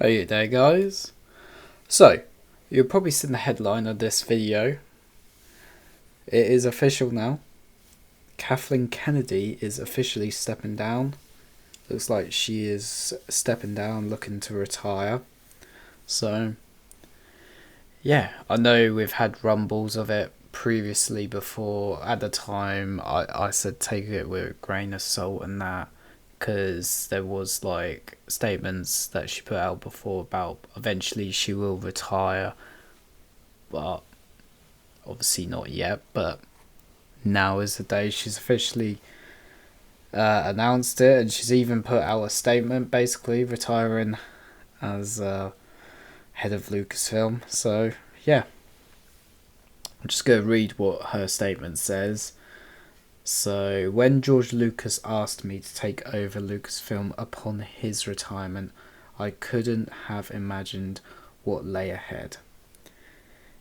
Hey there guys. So, you've probably seen the headline of this video. It is official now. Kathleen Kennedy is officially stepping down. Looks like she is stepping down, looking to retire. So, yeah, I know we've had rumbles of it previously before. At the time, I said take it with a grain of salt and that. Because there was like statements that she put out before about eventually she will retire, but obviously not yet. But now is the day she's officially announced it, and she's even put out a statement basically retiring as head of Lucasfilm. So yeah, I'm just going to read what her statement says. So, when George Lucas asked me to take over Lucasfilm upon his retirement, I couldn't have imagined what lay ahead.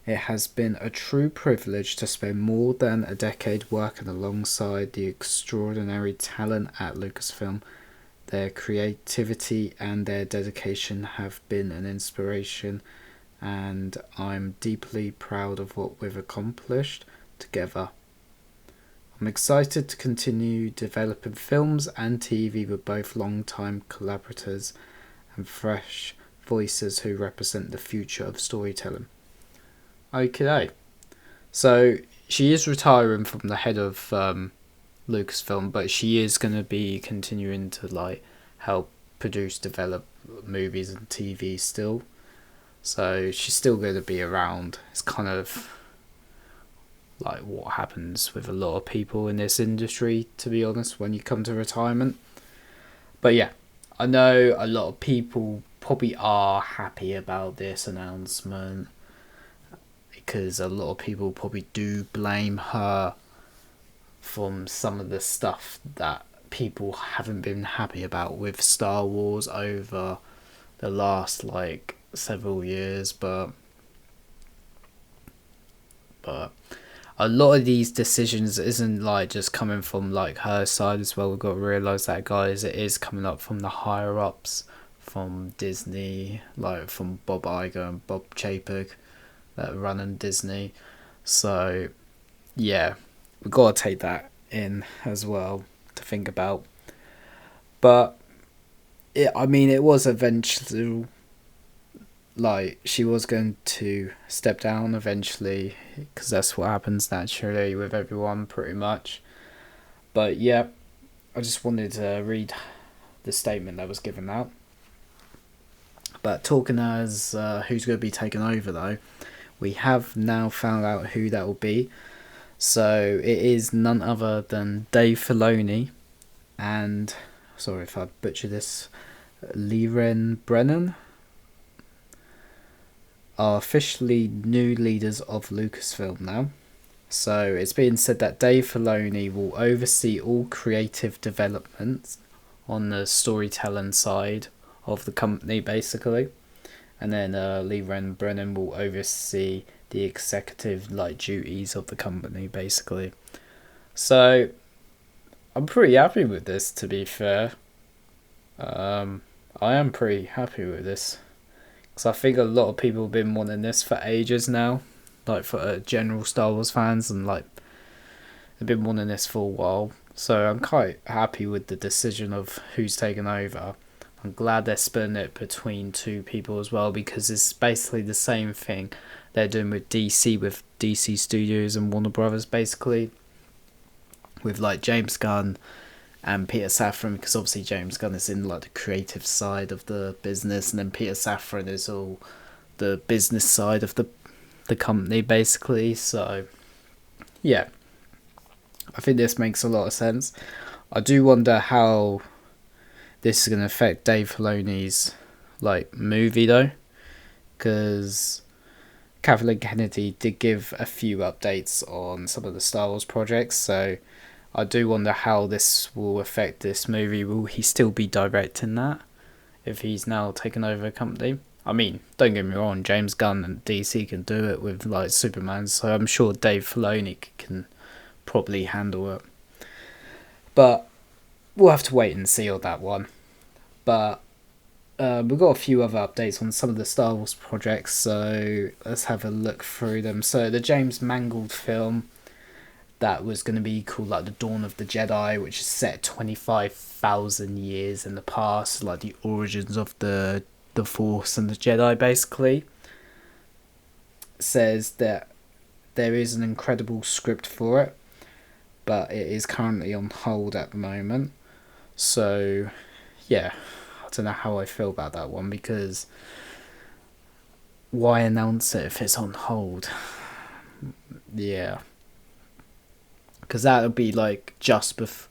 It has been a true privilege to spend more than a decade working alongside the extraordinary talent at Lucasfilm. Their creativity and their dedication have been an inspiration, and I'm deeply proud of what we've accomplished together. I'm excited to continue developing films and TV with both long-time collaborators and fresh voices who represent the future of storytelling. Okay, so she is retiring from the head of Lucasfilm, but she is going to be continuing to like help produce, develop movies and TV still. So she's still going to be around. It's kind of like what happens with a lot of people in this industry, to be honest, when you come to retirement. But yeah, I know a lot of people probably are happy about this announcement because a lot of people probably do blame her from some of the stuff that people haven't been happy about with Star Wars over the last like several years, but a lot of these decisions isn't like just coming from like her side as well. We've got to realise that, guys, it is coming up from the higher ups from Disney, like from Bob Iger and Bob Chapek that are running Disney. So yeah, we've got to take that in as well to think about. But it was eventually like she was going to step down eventually because that's what happens naturally with everyone pretty much. But yeah, I just wanted to read the statement that was given out. But talking as who's going to be taking over though, we have now found out who that will be. So it is none other than Dave Filoni and, sorry if I butcher this, Lywen Brennan are officially new leaders of Lucasfilm now. So it's being said that Dave Filoni will oversee all creative developments on the storytelling side of the company, basically. And then Lywen Brennan will oversee the executive duties of the company, basically. So I'm pretty happy with this, to be fair. I am pretty happy with this. Because I think a lot of people have been wanting this for ages now. Like for general Star Wars fans, and like they've been wanting this for a while. So I'm quite happy with the decision of who's taken over. I'm glad they're splitting it between two people as well, because it's basically the same thing they're doing with DC Studios and Warner Brothers, basically. With like James Gunn and Peter Safran, because obviously James Gunn is in like the creative side of the business, and then Peter Safran is all the business side of the company, basically. So yeah, I think this makes a lot of sense. I do wonder how this is going to affect Dave Filoni's like movie though, because Kathleen Kennedy did give a few updates on some of the Star Wars projects, so I do wonder how this will affect this movie. Will he still be directing that if he's now taken over a company? I mean, don't get me wrong, James Gunn and DC can do it with like Superman, so I'm sure Dave Filoni can probably handle it. But we'll have to wait and see on that one. But we've got a few other updates on some of the Star Wars projects, so let's have a look through them. So the James Mangold film that was going to be called like The Dawn of the Jedi, which is set 25,000 years in the past, like the origins of the Force and the Jedi, basically, says that there is an incredible script for it, but it is currently on hold at the moment. So, yeah, I don't know how I feel about that one, because why announce it if it's on hold? Yeah. Because that'll be like just before...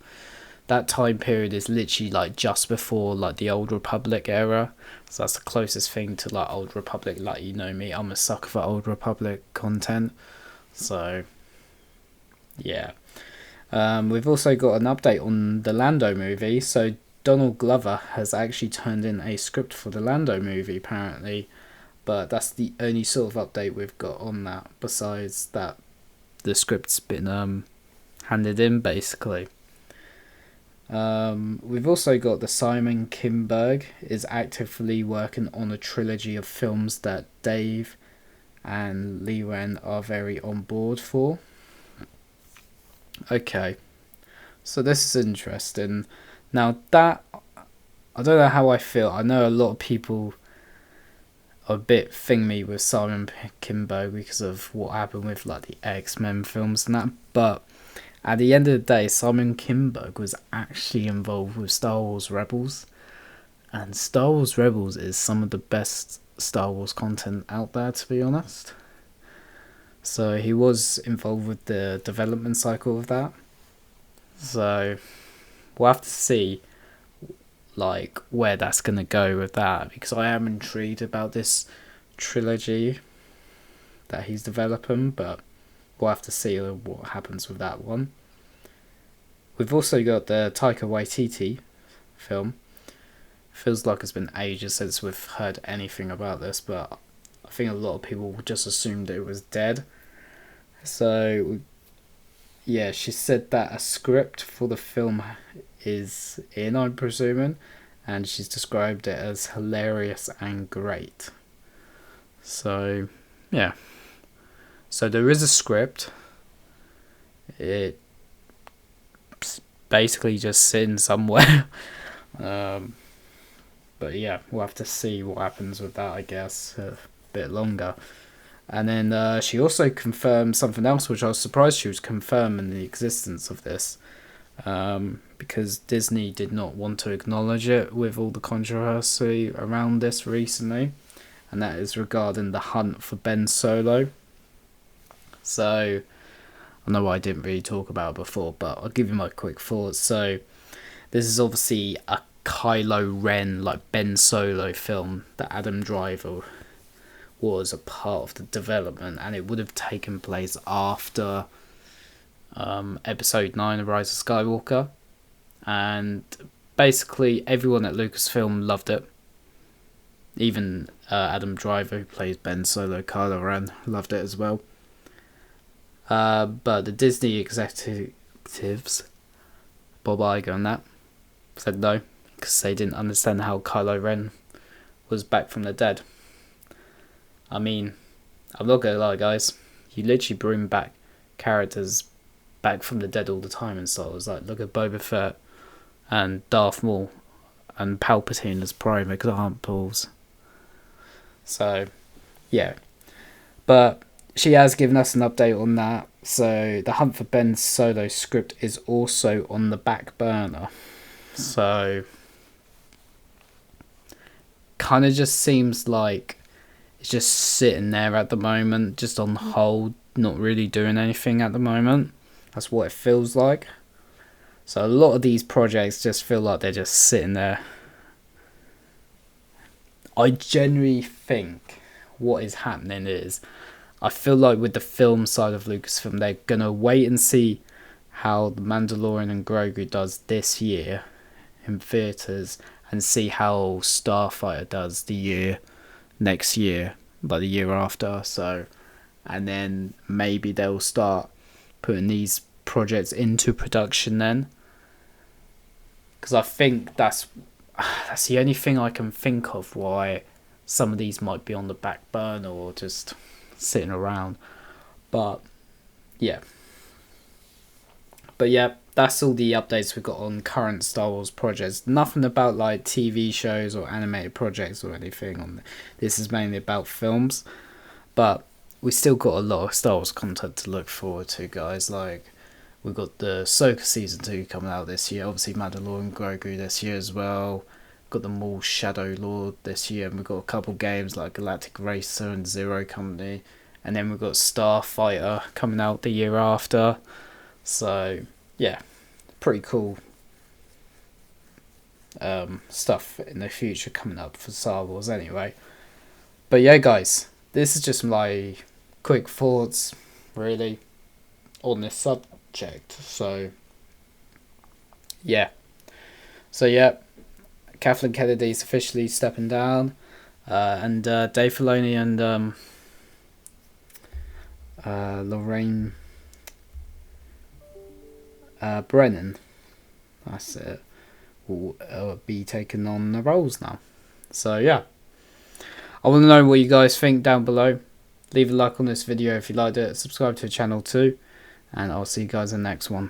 That time period is literally like just before like the Old Republic era. So that's the closest thing to like Old Republic. Like, you know me, I'm a sucker for Old Republic content. So, yeah. We've also got an update on the Lando movie. So Donald Glover has actually turned in a script for the Lando movie, apparently. But that's the only sort of update we've got on that. Besides that, the script's been handed in, basically. We've also got the Simon Kinberg is actively working on a trilogy of films that Dave and Lywen are very on board for. Okay, so this is interesting. Now that, I don't know how I feel. I know a lot of people are a bit thingy with Simon Kinberg because of what happened with like the X-Men films and that, but at the end of the day, Simon Kinberg was actually involved with Star Wars Rebels, and Star Wars Rebels is some of the best Star Wars content out there, to be honest. So he was involved with the development cycle of that. So we'll have to see like where that's going to go with that, because I am intrigued about this trilogy that he's developing, but we'll have to see what happens with that one. We've also got the Taika Waititi film. Feels like it's been ages since we've heard anything about this, but I think a lot of people just assumed it was dead. So, yeah, she said that a script for the film is in, I'm presuming, and she's described it as hilarious and great. So, yeah. So there is a script. It's basically just sitting somewhere. But yeah, we'll have to see what happens with that, I guess, a bit longer. And then she also confirmed something else, which I was surprised she was confirming the existence of this, because Disney did not want to acknowledge it with all the controversy around this recently, and that is regarding the hunt for Ben Solo. So, I know I didn't really talk about it before, but I'll give you my quick thoughts. So, this is obviously a Kylo Ren, like Ben Solo film that Adam Driver was a part of the development, and it would have taken place after Episode 9, The Rise of Skywalker. And basically, everyone at Lucasfilm loved it. Even Adam Driver, who plays Ben Solo, Kylo Ren, loved it as well. But the Disney executives, Bob Iger and that, said no, because they didn't understand how Kylo Ren was back from the dead. I mean, I'm not gonna lie, guys, you literally bring back characters back from the dead all the time in Star Wars. Like, look at Boba Fett and Darth Maul and Palpatine as prime examples. So, yeah. But she has given us an update on that. So the Hunt for Ben Solo script is also on the back burner. So kind of just seems like it's just sitting there at the moment, just on hold, not really doing anything at the moment. That's what it feels like. So a lot of these projects just feel like they're just sitting there. I genuinely think what is happening is, I feel like with the film side of Lucasfilm, they're going to wait and see how The Mandalorian and Grogu does this year in theatres, and see how Starfighter does next year, like the year after. So, and then maybe they'll start putting these projects into production then. Because I think that's that's the only thing I can think of why some of these might be on the back burner or just sitting around. But yeah. But yeah, that's all the updates we've got on current Star Wars projects. Nothing about like TV shows or animated projects or anything on this. Is mainly about films. But we still got a lot of Star Wars content to look forward to, guys. Like, we've got the Ahsoka Season 2 coming out this year. Obviously, Mandalorian Grogu this year as well. Got the Maul Shadow Lord this year. And we've got a couple games like Galactic Racer and Zero Company. And then we've got Starfighter coming out the year after. So, yeah. Pretty cool stuff in the future coming up for Star Wars anyway. But yeah, guys. This is just my quick thoughts, really, on this subject. So, yeah. Kathleen Kennedy's officially stepping down. And Dave Filoni and Lywen Brennan, that's it, will be taking on the roles now. So, yeah. I want to know what you guys think down below. Leave a like on this video if you liked it. Subscribe to the channel too. And I'll see you guys in the next one.